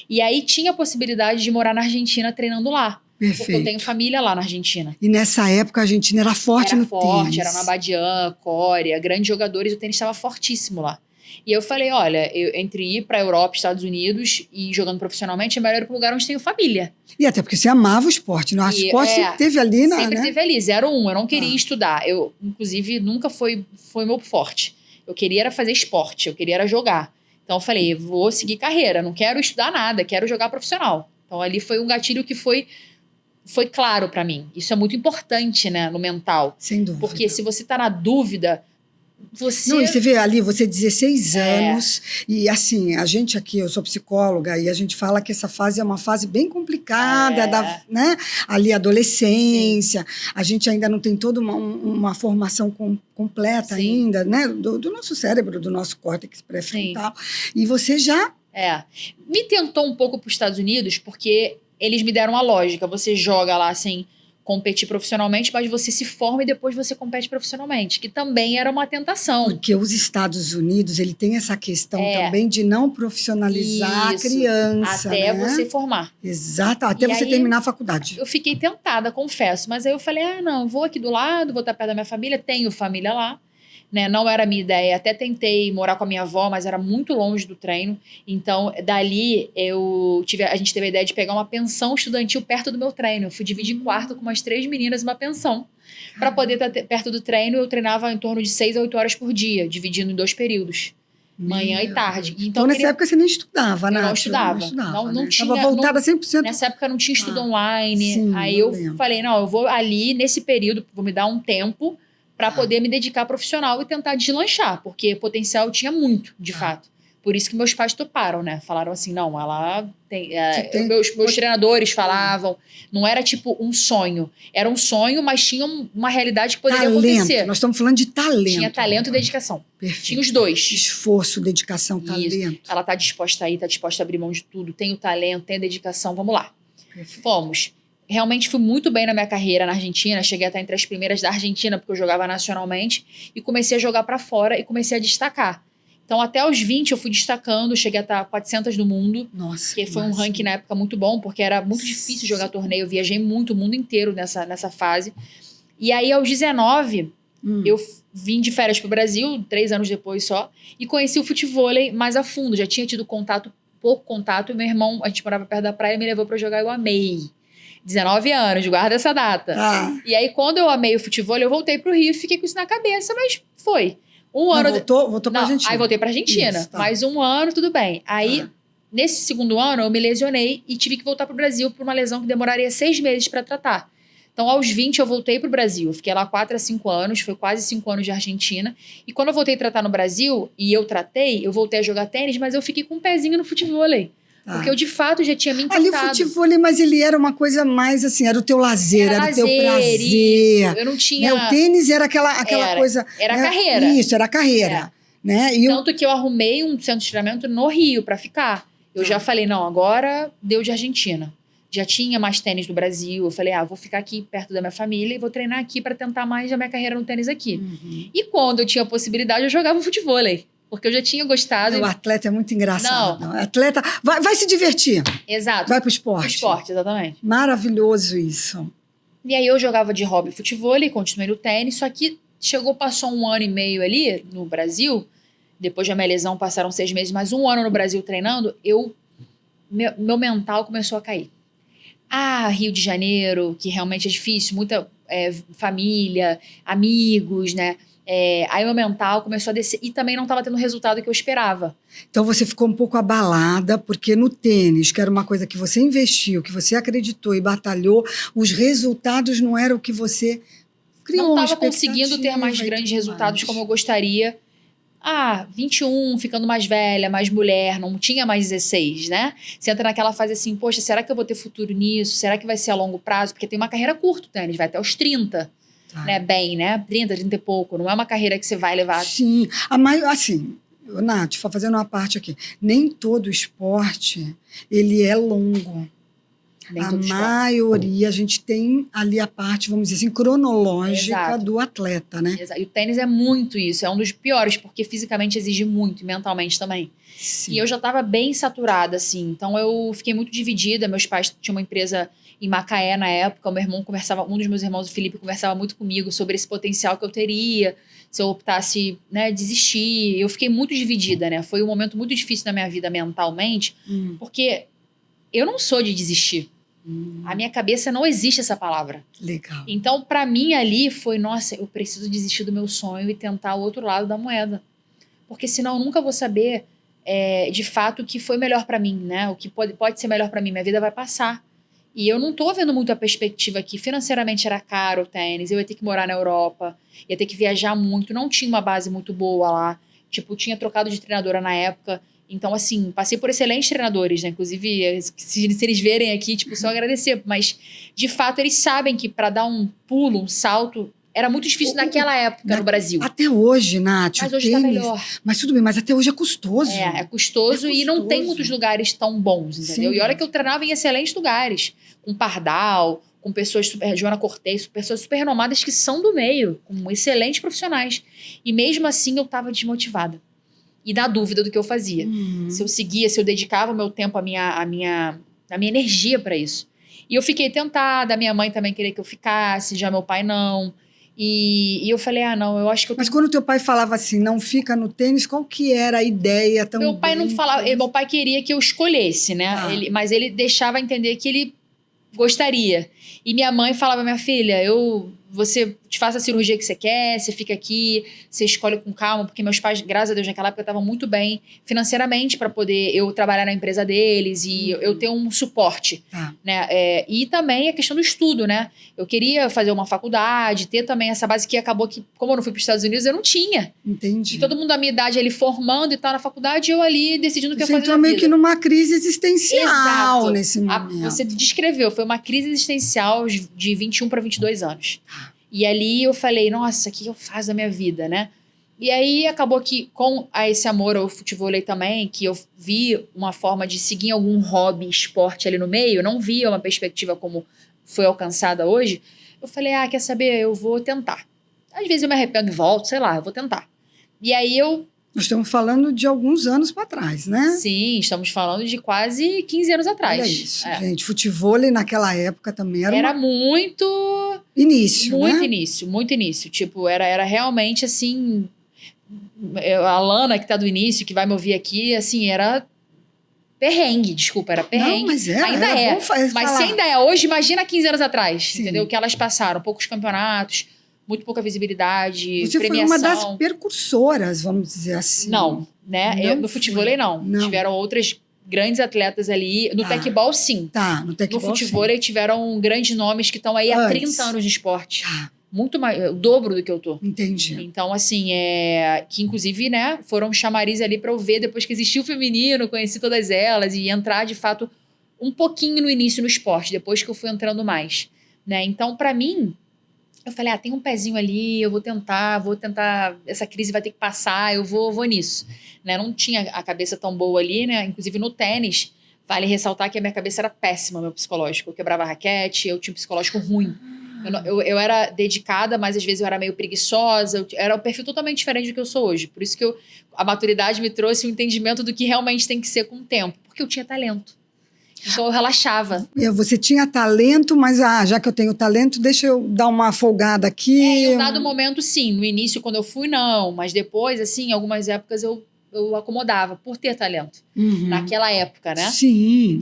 E aí tinha a possibilidade de morar na Argentina treinando lá. Perfeito. Porque eu tenho família lá na Argentina. E nessa época a Argentina era forte no tênis. Era no Abadian, Coria, grandes jogadores, o tênis estava fortíssimo lá. E eu falei, olha, entre ir para a Europa, Estados Unidos e jogando profissionalmente, é melhor ir para um lugar onde tenho família. E até porque você amava o esporte, né? O esporte sempre teve ali, né? Sempre teve ali, 0-1. Eu não queria estudar. Eu, inclusive, nunca foi meu forte. Eu queria era fazer esporte, eu queria era jogar. Então eu falei, vou seguir carreira, não quero estudar nada, quero jogar profissional. Então ali foi um gatilho que foi claro para mim. Isso é muito importante, né, no mental. Sem dúvida. Porque se você tá na dúvida, você... Não, e você vê ali, você 16 anos, e assim, a gente aqui, eu sou psicóloga, e a gente fala que essa fase é uma fase bem complicada, né? Ali, adolescência, a gente ainda não tem toda uma formação completa ainda, né? Do nosso cérebro, do nosso córtex pré-frontal. E você já... Me tentou um pouco para os Estados Unidos, porque eles me deram a lógica, você joga lá, assim... competir profissionalmente, mas você se forma e depois você compete profissionalmente, que também era uma tentação. Porque os Estados Unidos, ele tem essa questão também de não profissionalizar a criança, até né? você formar. Exato, até você terminar a faculdade. Eu fiquei tentada, confesso, mas aí eu falei, não, vou aqui do lado, vou estar perto da minha família, tenho família lá, né? Não era a minha ideia, até tentei morar com a minha avó, mas era muito longe do treino, então dali a gente teve a ideia de pegar uma pensão estudantil perto do meu treino. Eu fui dividir quarto com umas 3 meninas, uma pensão, para poder estar perto do treino. Eu treinava em torno de 6 a 8 horas por dia, dividindo em 2 períodos. Manhã e tarde. Então nessa época você nem estudava, né? Eu não estudava. Não tinha. Estava voltada 100%. Nessa época não tinha estudo online. Sim, aí eu falei, não, eu vou ali nesse período, vou me dar um tempo para poder me dedicar profissional e tentar deslanchar, porque potencial eu tinha muito, de fato. Por isso que meus pais toparam, né? Falaram assim, não, ela tem... Meus treinadores falavam, não era tipo um sonho. Era um sonho, mas tinha uma realidade que poderia acontecer. Nós estamos falando de talento. Tinha talento e dedicação. Perfeito. Tinha os dois. Esforço, dedicação, talento. Ela tá disposta a ir, tá disposta a abrir mão de tudo. Tem o talento, tem a dedicação, vamos lá. Perfeito. Fomos. Realmente fui muito bem na minha carreira na Argentina, cheguei a estar entre as primeiras da Argentina, porque eu jogava nacionalmente, e comecei a jogar para fora e comecei a destacar. Então, até os 20 eu fui destacando, cheguei a estar 400 do mundo. Nossa, que foi um ranking na época muito bom, porque era muito difícil jogar torneio, eu viajei muito, o mundo inteiro nessa fase. E aí, aos 19, eu vim de férias pro Brasil, 3 anos depois só, e conheci o futevôlei mais a fundo, já tinha tido pouco contato, e meu irmão, a gente morava perto da praia, me levou para jogar, eu amei. 19 anos, guarda essa data. E aí, quando eu amei o futevôlei, eu voltei pro Rio e fiquei com isso na cabeça, mas foi. Um ano... Voltou pra Argentina. Aí voltei pra Argentina. Isso, mais 1 ano, tudo bem. Aí, nesse segundo ano, eu me lesionei e tive que voltar pro Brasil por uma lesão que demoraria 6 meses para tratar. Então, aos 20, eu voltei pro Brasil. Fiquei lá 4 a 5 anos, foi quase 5 anos de Argentina. E quando eu voltei a tratar no Brasil, e eu tratei, eu voltei a jogar tênis, mas eu fiquei com um pezinho no futevôlei. Porque eu, de fato, já tinha me encantado. Ali o futevôlei, mas ele era uma coisa mais assim, era o teu lazer, era o teu prazer. Isso. Eu não tinha... Né? O tênis era aquela coisa... Era a né? carreira. Isso, era a carreira. Né? Tanto que eu arrumei um centro de treinamento no Rio para ficar. Eu já falei, não, agora deu de Argentina. Já tinha mais tênis no Brasil. Eu falei, vou ficar aqui perto da minha família e vou treinar aqui para tentar mais a minha carreira no tênis aqui. E quando eu tinha a possibilidade, eu jogava futevôlei. Porque eu já tinha gostado. O atleta é muito engraçado. Não. Atleta vai se divertir. Exato. Vai pro esporte. Pro esporte, exatamente. Maravilhoso isso. E aí eu jogava de hobby futevôlei, continuei no tênis, só que passou 1 ano e meio ali no Brasil, depois da minha lesão passaram 6 meses, mas 1 ano no Brasil treinando, meu mental começou a cair. Rio de Janeiro, que realmente é difícil, muita família, amigos, né? Aí o meu mental começou a descer e também não estava tendo o resultado que eu esperava. Então você ficou um pouco abalada, porque no tênis, que era uma coisa que você investiu, que você acreditou e batalhou, os resultados não eram o que você criou. Não estava conseguindo ter mais grandes resultados como eu gostaria. 21, ficando mais velha, mais mulher, não tinha mais 16, né? Você entra naquela fase assim, poxa, será que eu vou ter futuro nisso? Será que vai ser a longo prazo? Porque tem uma carreira curta o tênis, vai até os 30. Né, 30 e pouco, não é uma carreira que você vai levar. Sim, assim, Nath, fazendo uma parte aqui, nem todo esporte, ele é longo. A maioria, a gente tem ali a parte, vamos dizer assim, cronológica Exato. do atleta, né? Exato. E o tênis é muito isso, é um dos piores, porque fisicamente exige muito, e mentalmente também. Sim. E eu já estava bem saturada, assim, então eu fiquei muito dividida. Meus pais tinham uma empresa em Macaé na época, um dos meus irmãos, o Felipe, conversava muito comigo sobre esse potencial que eu teria, se eu optasse, né, desistir. Eu fiquei muito dividida, né? Foi um momento muito difícil na minha vida mentalmente, porque eu não sou de desistir. A minha cabeça não existe essa palavra. Legal. Então, para mim ali foi, nossa, eu preciso desistir do meu sonho e tentar o outro lado da moeda. Porque senão eu nunca vou saber, de fato, o que foi melhor para mim, né? O que pode ser melhor para mim. Minha vida vai passar. E eu não tô vendo muito a perspectiva aqui. Financeiramente era caro o tênis, eu ia ter que morar na Europa, ia ter que viajar muito, não tinha uma base muito boa lá. Tipo, tinha trocado de treinadora na época. Então, assim, passei por excelentes treinadores, né? Inclusive, se eles verem aqui, tipo, só agradecer. Mas, de fato, eles sabem que para dar um pulo, um salto, era muito difícil naquela época no Brasil. Até hoje, Nath, mas o hoje tênis... tá melhor. Mas tudo bem, mas até hoje é custoso. É custoso e não tem muitos lugares tão bons, entendeu? Sim. E olha que eu treinava em excelentes lugares. Com Pardal, com pessoas Joana Cortez, pessoas super renomadas que são do meio, com excelentes profissionais. E mesmo assim eu tava desmotivada. E na dúvida do que eu fazia. Se eu seguia, se eu dedicava o meu tempo, a minha energia para isso. E eu fiquei tentada, a minha mãe também queria que eu ficasse, já meu pai não. E eu falei, não, eu acho que eu Mas quando teu pai falava assim, não fica no tênis, qual que era a ideia também? Meu pai não falava, meu pai queria que eu escolhesse, né? Mas ele deixava entender que ele gostaria. E minha mãe falava, minha filha, você te faça a cirurgia que você quer, você fica aqui, você escolhe com calma, porque meus pais, graças a Deus, naquela época estavam muito bem financeiramente para poder eu trabalhar na empresa deles e eu ter um suporte, né? E também a questão do estudo, né? Eu queria fazer uma faculdade, ter também essa base que acabou que, como eu não fui para os Estados Unidos, eu não tinha. Entendi. E todo mundo da minha idade ali formando e tal na faculdade, eu ali decidindo o que eu fazia na vida. Você entrou meio que numa crise existencial nesse momento. Você descreveu, foi uma crise existencial de 21 para 22 anos. E ali eu falei, nossa, o que eu faço da minha vida, né? E aí acabou que com esse amor ao futevôlei também, que eu vi uma forma de seguir algum hobby, esporte ali no meio, eu não via uma perspectiva como foi alcançada hoje, eu falei, quer saber, eu vou tentar. Às vezes eu me arrependo e volto, sei lá, eu vou tentar. E aí Nós estamos falando de alguns anos para trás, né? Sim, estamos falando de quase 15 anos atrás. Olha isso, gente. Futevôlei naquela época também era muito... Início, muito né? início, muito início. Tipo, era realmente assim... A Lana, que tá do início, que vai me ouvir aqui, assim, era perrengue, desculpa, era perrengue. Não, mas ainda era é. bom falar. Mas se ainda é hoje, imagina 15 anos atrás, Sim. entendeu? Que elas passaram, poucos campeonatos, muito pouca visibilidade, Você premiação. foi uma das percursoras, vamos dizer assim. Não, né? Não no futevôlei, não. Tiveram outras grandes atletas ali. No tecbol, sim. No tecbol, no futevôlei tiveram grandes nomes que estão aí há 30 anos de esporte. Muito mais, o dobro do que eu tô. Entendi. Então, assim, que inclusive, né, foram chamariz ali pra eu ver depois que existiu o feminino, conheci todas elas e entrar, de fato, um pouquinho no início no esporte, depois que eu fui entrando mais, né? Então, pra mim, eu falei, tem um pezinho ali, eu vou tentar, essa crise vai ter que passar, eu vou nisso, né? Não tinha a cabeça tão boa ali, né? Inclusive no tênis, vale ressaltar que a minha cabeça era péssima, meu psicológico. Eu quebrava a raquete, eu tinha um psicológico ruim. Eu era dedicada, mas às vezes eu era meio preguiçosa. Era um perfil totalmente diferente do que eu sou hoje. Por isso que a maturidade me trouxe um entendimento do que realmente tem que ser com o tempo. Porque eu tinha talento. Então eu relaxava. Você tinha talento, mas já que eu tenho talento, deixa eu dar uma folgada aqui. Em um dado momento, sim. No início, quando eu fui, não. Mas depois, assim, em algumas épocas eu acomodava por ter talento. Naquela época, né? Sim.